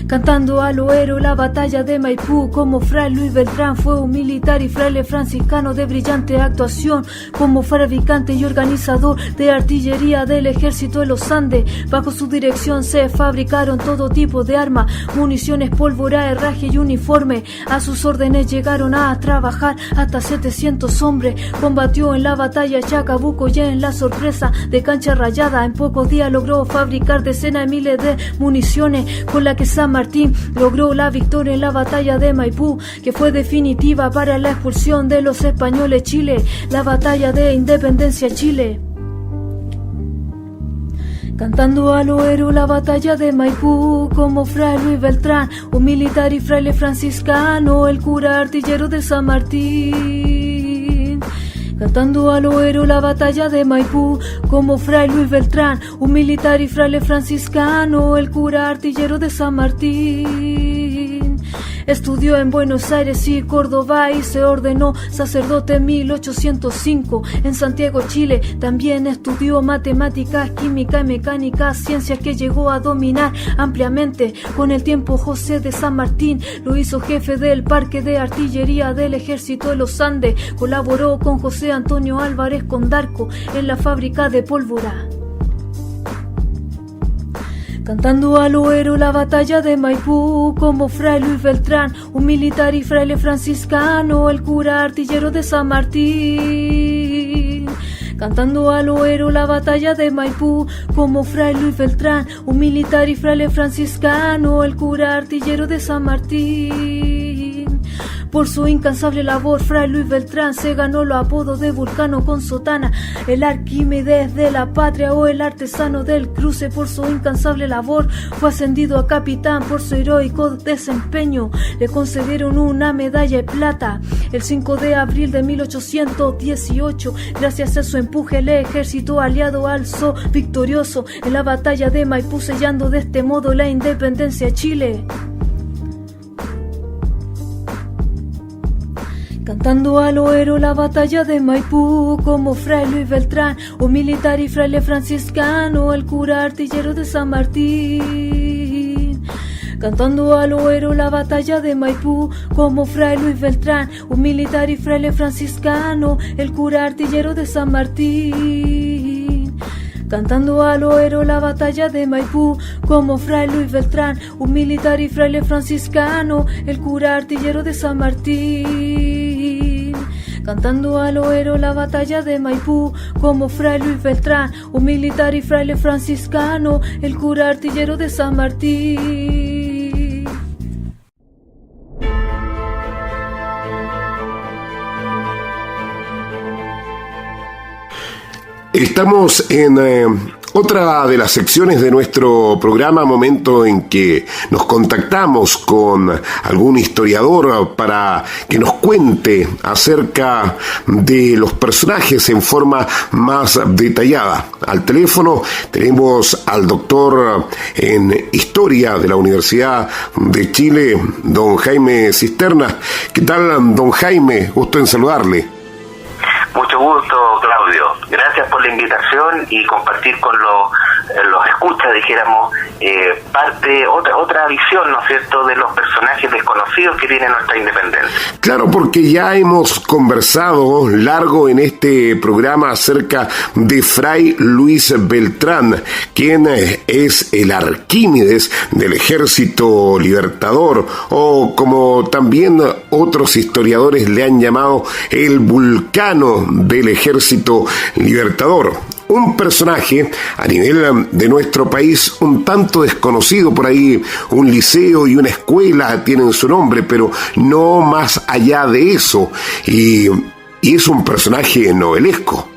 Cantando al oero la batalla de Maipú, como Fray Luis Beltrán fue un militar y fraile franciscano de brillante actuación, como fabricante y organizador de artillería del ejército de los Andes. Bajo su dirección se fabricaron todo tipo de armas, municiones, pólvora, herraje y uniforme. A sus órdenes llegaron a trabajar hasta 700 hombres. Combatió en la batalla Chacabuco y en la sorpresa de Cancha Rayada. En pocos días logró fabricar decenas de miles de municiones con la que San Martín logró la victoria en la batalla de Maipú, que fue definitiva para la expulsión de los españoles Chile, la batalla de Independencia Chile. Cantando al oero la batalla de Maipú, como Fray Luis Beltrán, un militar y fraile franciscano, el cura artillero de San Martín. Cantando al oero la batalla de Maipú, como Fray Luis Beltrán, un militar y fraile franciscano, el cura artillero de San Martín. Estudió en Buenos Aires y Córdoba y se ordenó sacerdote en 1805. En Santiago, Chile, también estudió matemáticas, química y mecánica, ciencias que llegó a dominar ampliamente. Con el tiempo, José de San Martín lo hizo jefe del Parque de Artillería del Ejército de los Andes. Colaboró con José Antonio Álvarez Condarco en la fábrica de pólvora. Cantando al oero la batalla de Maipú, como Fray Luis Beltrán, un militar y fraile franciscano, el cura artillero de San Martín. Cantando al oero la batalla de Maipú, como Fray Luis Beltrán, un militar y fraile franciscano, el cura artillero de San Martín. Por su incansable labor, Fray Luis Beltrán se ganó los apodos de Vulcano con sotana, el Arquímedes de la patria o el artesano del cruce. Por su incansable labor fue ascendido a capitán. Por su heroico desempeño le concedieron una medalla de plata el 5 de abril de 1818. Gracias a su empuje, el ejército aliado alzó victorioso en la batalla de Maipú, sellando de este modo la independencia de Chile. Cantando al oero la batalla de Maipú, como Fray Luis Beltrán, un militar y fraile franciscano, el cura artillero de San Martín. Cantando al oero la batalla de Maipú, como Fray Luis Beltrán, un militar y fraile franciscano, el cura artillero de San Martín. Cantando al oero la batalla de Maipú, como Fray Luis Beltrán, un militar y fraile franciscano, el cura artillero de San Martín. Cantando al oero la batalla de Maipú, como Fray Luis Beltrán, un militar y fraile franciscano, el cura artillero de San Martín. Estamos en otra de las secciones de nuestro programa, momento en que nos contactamos con algún historiador para que nos cuente acerca de los personajes en forma más detallada. Al teléfono tenemos al doctor en Historia de la Universidad de Chile, don Jaime Cisterna. ¿Qué tal, don Jaime? Gusto en saludarle. Mucho gusto, Claudio. Gracias por la invitación y compartir con los escuchas, dijéramos, otra visión, ¿no es cierto?, de los personajes desconocidos que tiene nuestra independencia. Claro, porque ya hemos conversado largo en este programa acerca de Fray Luis Beltrán, quien es el Arquímedes del Ejército Libertador, o como también otros historiadores le han llamado, el Vulcano del Ejército Libertador. Un personaje a nivel de nuestro país un tanto desconocido. Por ahí un liceo y una escuela tienen su nombre, pero no más allá de eso, y es un personaje novelesco.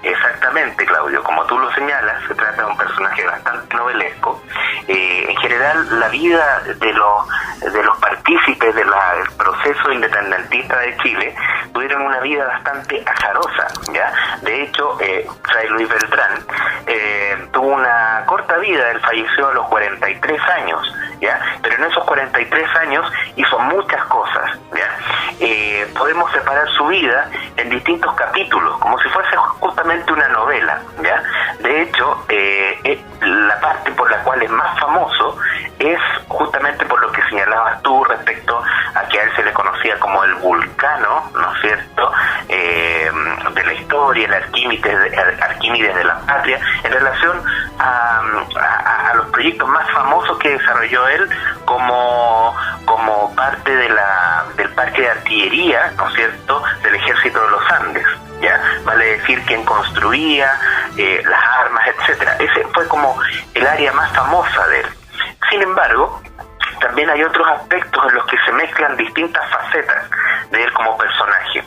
Exactamente, Claudio, como tú lo señalas, se trata de un personaje bastante novelesco. En general, la vida de los partícipes del proceso independentista de Chile tuvieron una vida bastante azarosa, ¿ya? De hecho, Fray Luis Beltrán tuvo una corta vida. Él falleció a los 43 años, ¿ya? Pero en esos 43 años hizo muchas cosas, ¿ya? Podemos separar su vida en distintos capítulos, como si fuese justamente una novela, ¿ya? De hecho, la parte por la cual es más famoso es justamente por lo que señalabas tú respecto a que a él se le conocía como el Vulcano, ¿no es cierto?, de la historia, el Arquímedes de la patria, en relación a los proyectos más famosos que desarrolló él como parte del parque de artillería, ¿no es cierto?, del Ejército de los Andes. ¿Ya? Vale decir, quien construía las armas, etcétera. Ese fue como el área más famosa de él. Sin embargo, también hay otros aspectos en los que se mezclan distintas facetas de él como personaje.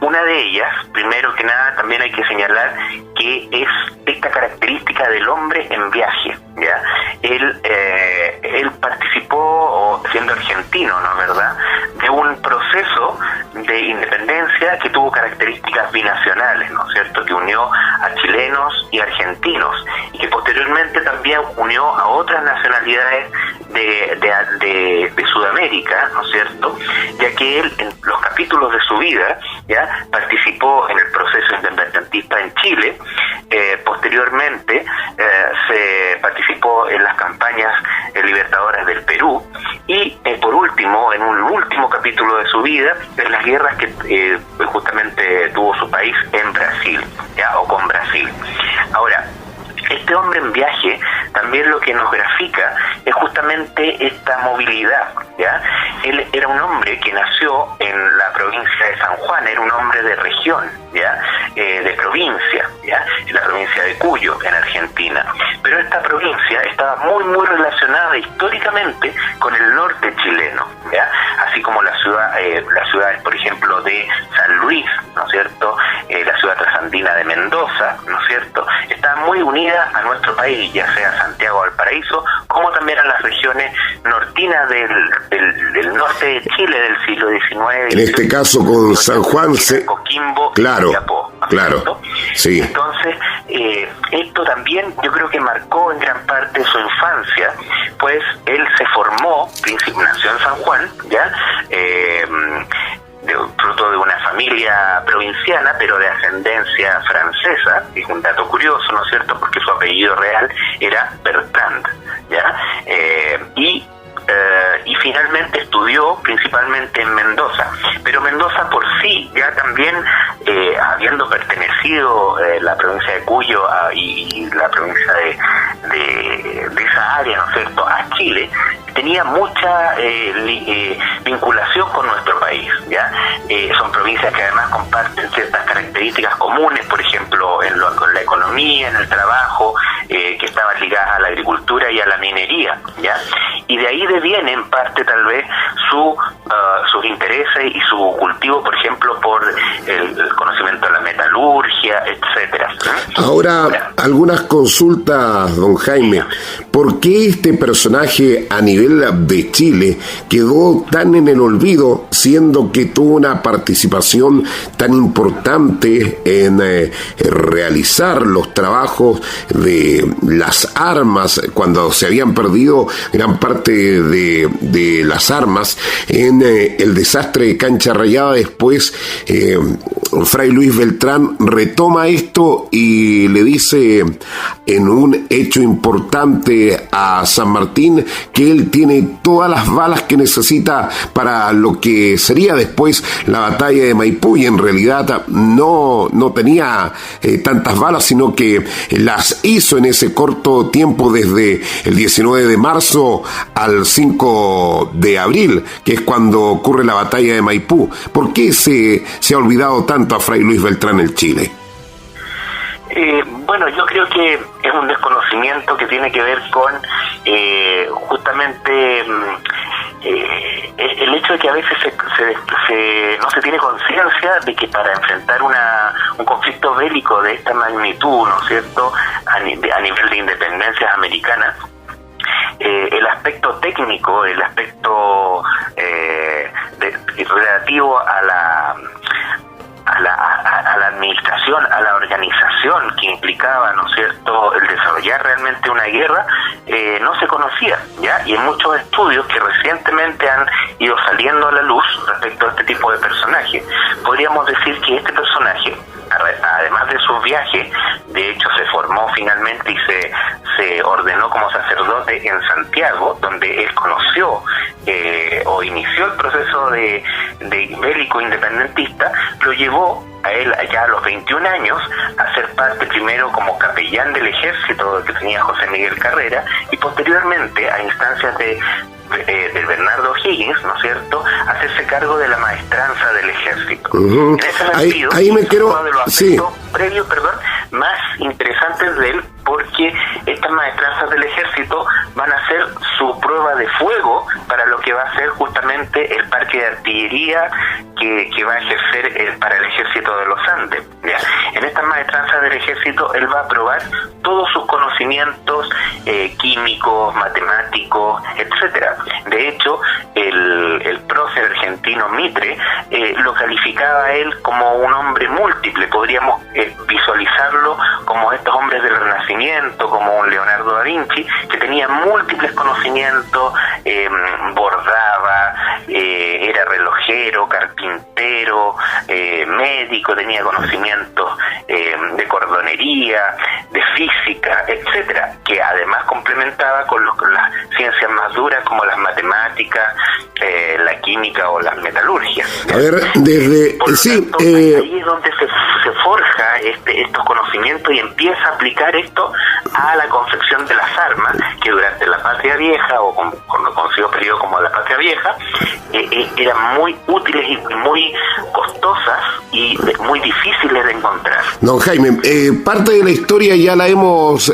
Una de ellas, primero que nada, también hay que señalar que es esta característica del hombre en viaje, ¿ya? Él participó, siendo argentino, ¿no es verdad?, de un proceso de independencia que tuvo características binacionales, ¿no es cierto?, que unió a chilenos y argentinos, y que posteriormente también unió a otras nacionalidades de Sudamérica, ¿no es cierto?, ya que él, en los capítulos de su vida, ya participó en el proceso independentista en Chile. Posteriormente se participó en las campañas libertadoras del Perú, y por último, en un último capítulo de su vida, en las guerras que justamente tuvo su país en Brasil, ¿ya?, o con Brasil. Ahora, este hombre en viaje también lo que nos grafica es justamente esta movilidad, ¿ya? Él era un hombre que nació en la provincia de San Juan, era un hombre de región, ¿ya? De provincia, ¿ya? En la provincia de Cuyo, en Argentina. Pero esta provincia estaba muy relacionada históricamente con el norte chileno, ¿ya? Así como las ciudades, por ejemplo, de San Luis, ¿no es cierto?, la ciudad trasandina de Mendoza, ¿no es cierto?, estaban muy unidas a nuestro país, ya sea Santiago o Valparaíso, como también a las regiones nortinas del norte de Chile del siglo XIX. En este caso con San Juan, Coquimbo, claro, y Apó, ¿no? Claro, sí. Entonces, esto también yo creo que marcó en gran parte su infancia, pues él se formó, nació en San Juan, ¿ya?, fruto de una familia provinciana, pero de ascendencia francesa, es un dato curioso, ¿no es cierto?, porque su apellido real era Bertrand, ¿ya? Y finalmente estudió principalmente en Mendoza, pero Mendoza por sí, ya también habiendo pertenecido la provincia de Cuyo y la provincia de esa área, ¿no es cierto?, a Chile, tenía mucha vinculación con nuestro país, ¿ya? Son provincias que además comparten ciertas características comunes, por ejemplo, con la economía, en el trabajo, que estaban ligadas a la agricultura y a la minería, ¿ya? Y de ahí deviene en parte tal vez sus intereses y su cultivo, por ejemplo, por el conocimiento de la metalurgia, etcétera. Ahora, algunas consultas, don Jaime. ¿Por qué este personaje a nivel de Chile quedó tan en el olvido, siendo que tuvo una participación tan importante en realizar los trabajos de las armas, cuando se habían perdido gran parte de las armas en el desastre de Cancha Rayada? Después Fray Luis Beltrán retoma esto y le dice en un hecho importante a San Martín que él tiene todas las balas que necesita para lo que sería después la batalla de Maipú, y en realidad no tenía tantas balas, sino que las hizo en ese corto tiempo desde el 19 de marzo al 5 de abril, que es cuando ocurre la batalla de Maipú. ¿Por qué se ha olvidado tanto a Fray Luis Beltrán en Chile? Bueno, yo creo que es un desconocimiento que tiene que ver con justamente el hecho de que a veces no se tiene conciencia de que para enfrentar un conflicto bélico de esta magnitud, ¿no es cierto?, a nivel de independencias americanas, el aspecto técnico, el aspecto relativo a la administración, a la organización que implicaba, ¿no es cierto?, el desarrollar realmente una guerra, no se conocía, ¿ya? Y hay muchos estudios que recientemente han ido saliendo a la luz respecto a este tipo de personaje. Podríamos decir que este personaje, además de sus viajes, de hecho se formó finalmente y se ordenó como sacerdote en Santiago, donde él conoció o inició el proceso de bélico independentista, lo llevó a él allá a los 21 años a ser parte primero como capellán del ejército que tenía José Miguel Carrera, y posteriormente a instancias del Bernardo Higgins, ¿no es cierto?, hacerse cargo de la maestranza del ejército. En ese sentido, ahí me quiero... uno de los aspectos previos, más interesantes de él, porque estas maestranzas del ejército van a ser su prueba de fuego para lo que va a ser justamente el parque de artillería que va a ejercer para el ejército de los Andes, ¿ya? En estas maestranzas del ejército él va a probar todos sus conocimientos químicos, matemáticos, etcétera. De hecho, el prócer argentino Mitre lo calificaba a él como un hombre múltiple. Podríamos visualizarlo como estos hombres del Renacimiento, como un Leonardo da Vinci, que tenía múltiples conocimientos, bordaba, era relojero, carpintero, médico, tenía conocimientos de cordonería, de física, etcétera, que además complementaba con las ciencias más duras como las matemáticas, la química o las metalurgias. A ver, desde... Sí, ahí es donde se forja estos conocimientos y empieza a aplicar esto a la confección de las armas, que durante la Patria Vieja, o con lo conocido periodo como la Patria Vieja, eran muy útiles y muy costosas y muy difíciles de encontrar. Don Jaime, parte de la historia ya la hemos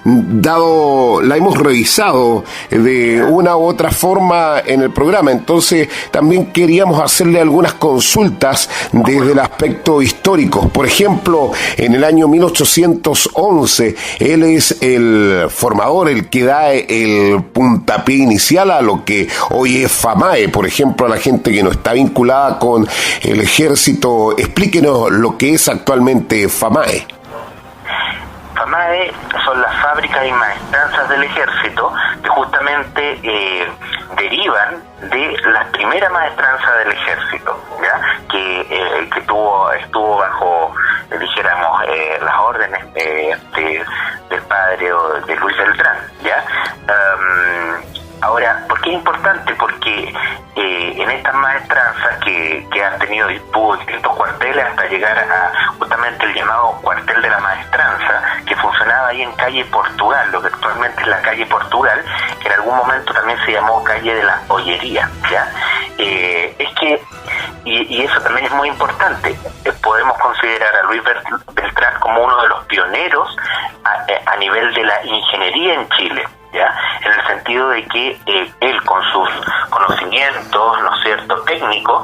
la hemos revisado de una u otra forma en el programa, entonces también queríamos hacerle algunas consultas desde el aspecto histórico. Por ejemplo, en el año 1811, él es el formador, el que da el puntapié inicial a lo que hoy es FAMAE. Por ejemplo, a la gente que no está vinculada con el ejército, explíquenos lo que es actualmente FAMAE. FAMAE son las fábricas y maestranzas del ejército que justamente derivan de la primera maestranza del ejército, ¿ya? Que estuvo bajo, dijéramos, las órdenes del padre de Luis Beltrán, ¿ya? Ahora, ¿por qué es importante? Porque en estas maestranzas que han tuvo distintos cuarteles hasta llegar a justamente el llamado cuartel de la maestranza, que funcionaba ahí en calle Portugal, lo que actualmente es la calle Portugal, que en algún momento también se llamó calle de la Ollería, ¿ya? Es que, y eso también es muy importante, podemos considerar a Luis Beltrán como uno de los pioneros a nivel de la ingeniería en Chile, ¿ya? En el sentido de que él con sus conocimientos, ¿no es cierto?, técnicos,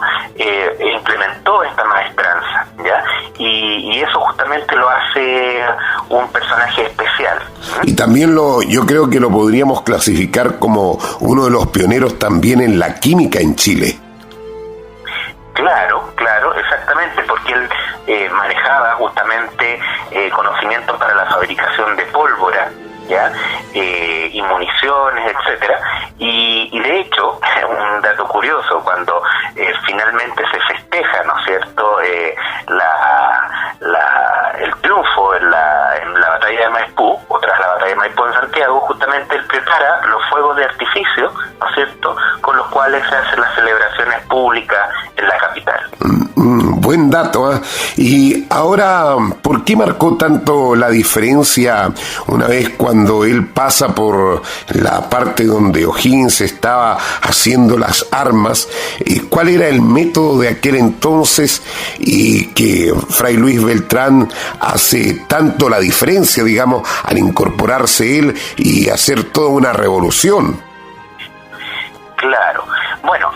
implementó esta maestranza, ¿ya? Y eso justamente lo hace un personaje especial. Y también yo creo que lo podríamos clasificar como uno de los pioneros también en la química en Chile. Claro, exactamente, porque él manejaba justamente conocimientos para la fabricación de pólvora, ¿ya? Y municiones, etcétera, y de hecho, un dato curioso, cuando finalmente se festeja, ¿no es cierto?, el triunfo en la batalla de Maipú, o tras la batalla de Maipú en Santiago, justamente él prepara los fuegos de artificio, ¿no es cierto?, con los cuales se hacen las celebraciones públicas en la capital. Buen dato, ¿eh? Y ahora, ¿por qué marcó tanto la diferencia una vez cuando él pasa por la parte donde O'Higgins estaba haciendo las armas? ¿Cuál era el método de aquel entonces y que Fray Luis Beltrán hace tanto la diferencia, digamos, al incorporarse él y hacer toda una revolución? Claro. Bueno,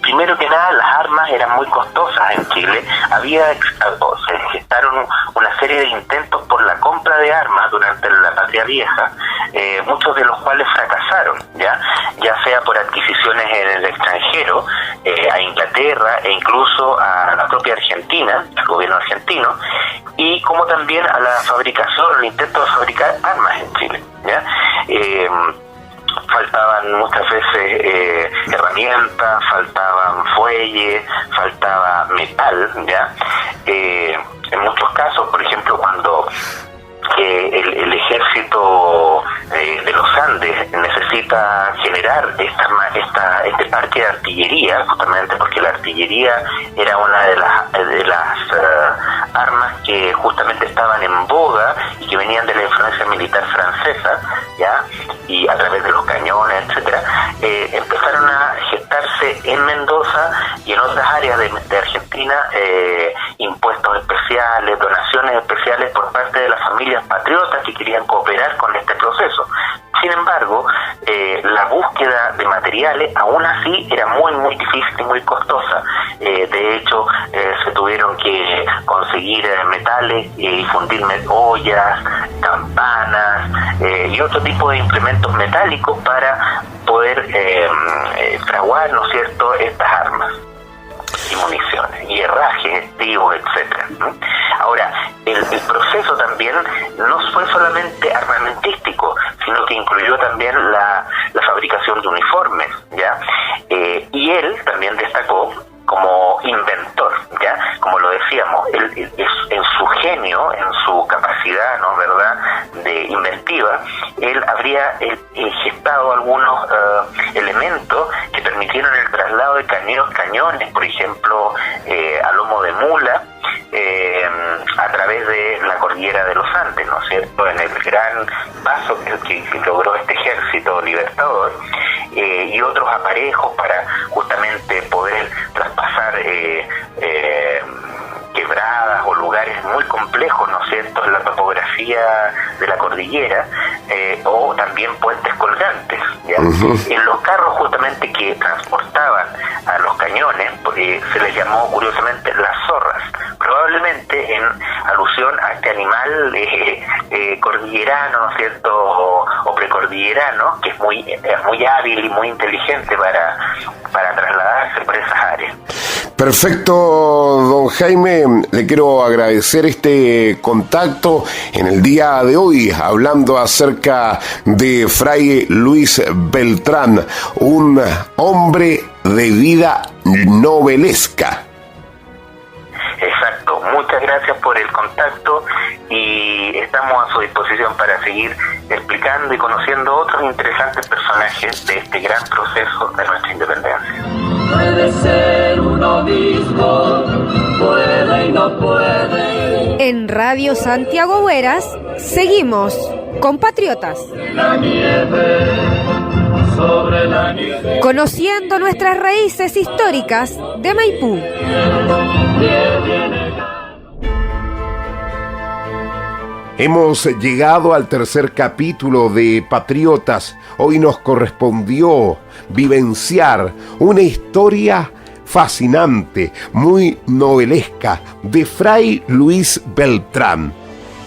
primero que nada, las armas eran muy costosas en Chile. Se gestaron una serie de intentos por la compra de armas durante la Patria Vieja, muchos de los cuales fracasaron, ya sea por adquisiciones en el extranjero, a Inglaterra e incluso a la propia Argentina, al gobierno argentino, y como también a la fabricación, el intento de fabricar armas en Chile, ¿ya? Faltaban muchas veces herramientas, faltaban fuelles, faltaba metal, ¿ya? En muchos casos, por ejemplo, cuando el ejército de los Andes necesita generar este parque de artillería, justamente porque la artillería era una de las armas que justamente estaban en boga y que venían de la influencia militar francesa, ¿ya? Y a través de los cañones, etcétera, empezaron a gestarse en Mendoza y en otras áreas de Argentina impuestos especiales, donaciones especiales por parte de las familias patriotas que querían cooperar con este proceso. Sin embargo, la búsqueda de materiales aún así era muy difícil y muy costosa. De hecho, se tuvieron que conseguir metales y fundir ollas, campanas y otro tipo de implementos metálicos para poder fraguar, ¿no es cierto?, estas armas y municiones, y herrajes, tiros, etcétera. Ahora, el proceso también no fue solamente armamentístico, sino que incluyó también la fabricación de uniformes, ¿ya? Y él también destacó como inventor, ¿ya? Como lo decíamos, él en su genio, en su capacidad, ¿no?, ¿verdad?, de inventiva, él habría gestado algunos elementos que permitieron el traslado de cañones, por ejemplo, a lomo de mula, a través de la cordillera de los Andes, ¿no es cierto?, en el gran paso que logró este ejército libertador, y otros aparejos para justamente poder traspasar quebradas o lugares muy complejos, ¿no es cierto?, en la topografía de la cordillera, o también puentes colgantes, ¿ya? En los carros justamente que transportaban a los cañones se les llamó curiosamente las zorras, probablemente en alusión a este animal cordillerano, ¿no es cierto?, o precordillerano, que es muy hábil y muy inteligente para trasladarse por esas áreas. Perfecto, don Jaime, le quiero agradecer este contacto en el día de hoy, hablando acerca de Fray Luis Beltrán, un hombre de vida novelesca. Exacto, muchas gracias por el contacto y estamos a su disposición para seguir explicando y conociendo otros interesantes personajes de este gran proceso de nuestra independencia. Puede ser uno mismo, puede y no puede. En Radio Santiago Hueras seguimos con Patriotas. La nieve, sobre la nieve. Conociendo nuestras raíces históricas de Maipú. Hemos llegado al tercer capítulo de Patriotas. Hoy nos correspondió vivenciar una historia fascinante, muy novelesca, de Fray Luis Beltrán.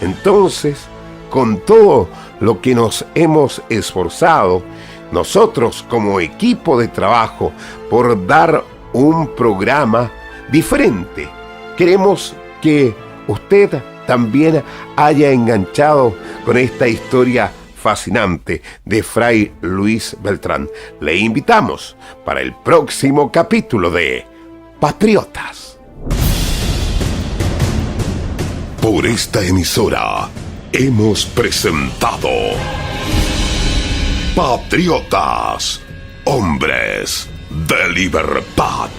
Entonces, con todo lo que nos hemos esforzado, nosotros como equipo de trabajo, por dar un programa diferente, queremos que usted también haya enganchado con esta historia fascinante de Fray Luis Beltrán. Le invitamos para el próximo capítulo de Patriotas. Por esta emisora hemos presentado Patriotas, hombres de libertad.